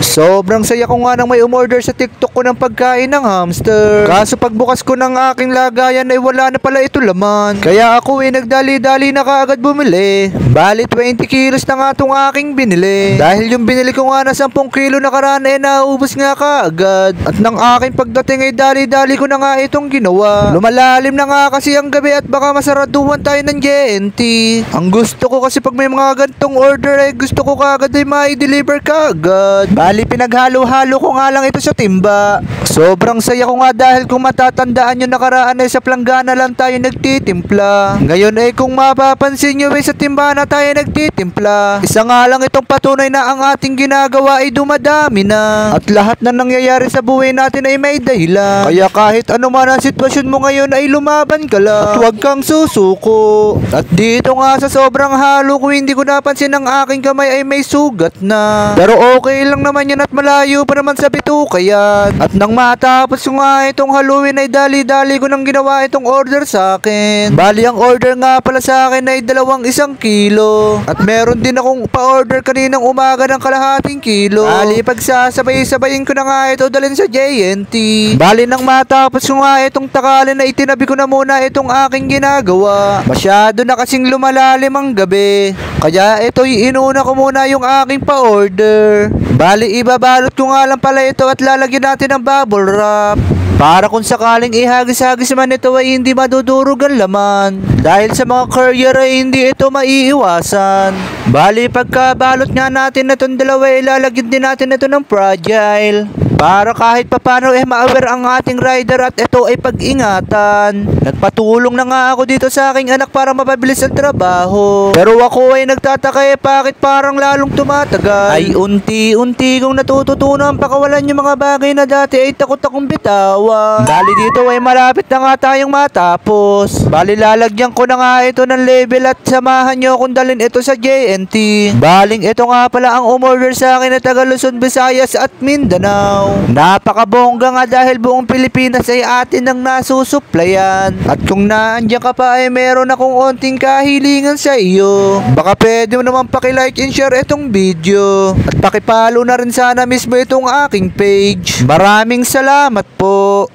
Sobrang saya ko nga nang may umorder sa TikTok ko ng pagkain ng hamster. Kaso pagbukas ko ng aking lagayan ay wala na pala ito laman. Kaya ako nagdali-dali na kaagad bumili. Bali 20 kilos na nga itong aking binili. Dahil yung binili ko nga na 10 kilo nakaraan naubos nga kaagad. At nang aking pagdating ay dali-dali ko na nga itong ginawa. Lumalalim na nga kasi ang gabi at baka masaraduhan tayo ng JNT. Ang gusto ko kasi pag may mga gantong order ay gusto ko kaagad ay mai-deliver kaagad. Bali pinaghalo-halo ko nga lang ito sa timba. Sobrang saya ko nga dahil kung matatandaan yung nakaraan ay sa planggana lang tayo nagtitimpla. Ngayon ay kung mapapansin nyo ay sa timba na tayo nagtitimpla. Isa nga lang itong patunay na ang ating ginagawa ay dumadami na. At lahat na nangyayari sa buhay natin ay may dahilan. Kaya kahit ano man ang sitwasyon mo ngayon ay lumaban ka lang. At huwag kang susuko. At dito nga sa sobrang halo ko hindi ko napansin ang aking kamay ay may sugat na. Pero okay lang naman yan at malayo pa naman sa bituka yan. At nang matapos ko nga itong haluin ay dali-dali ko nang ginawa itong order sa akin. Bali ang order nga pala sa akin ay 1 kilo. At meron din akong pa-order kaninang umaga ng 1/2 kilo. Bali pagsasabay-sabayin ko na nga ito dalhin sa JNT. Bali nang matapos ko nga itong takalin na itinabi ko na muna itong aking ginagawa. Masyado na kasing lumalalim ang gabi. Kaya ito'y inuna ko muna yung aking pa-order. Bali ibabalot ko nga lang pala ito at lalagyan natin ng bubble wrap. Para kung sakaling ihagis-hagis man ito ay hindi madudurog ang laman. Dahil sa mga courier ay hindi ito maiiwasan. Bali pagkabalot nga natin na itong dalawa ilalagyan din natin ito ng fragile. Para kahit papano ma-aware ang ating rider at ito ay pag-ingatan. Nagpatulong na nga ako dito sa aking anak para mapabilis ang trabaho. Pero ako ay nagtataka bakit parang lalong tumatagal. Ay unti-unti kong natututunan pakawalan yung mga bagay na dati ay takot akong bitawan. Bali dito ay malapit na nga tayong matapos. Bali lalagyan ko na nga ito ng label at samahan nyo kung dalhin ito sa JNT. Baling ito nga pala ang umorder sa akin na taga Luzon, Visayas at Mindanao. Napakabongga nga dahil buong Pilipinas ay atin ang nasusuplayan. At kung naandyan ka pa ay meron akong onting kahilingan sa iyo. Baka pwede mo naman paki-like and share itong video. At pakipalo na rin sana mismo itong aking page. Maraming salamat po.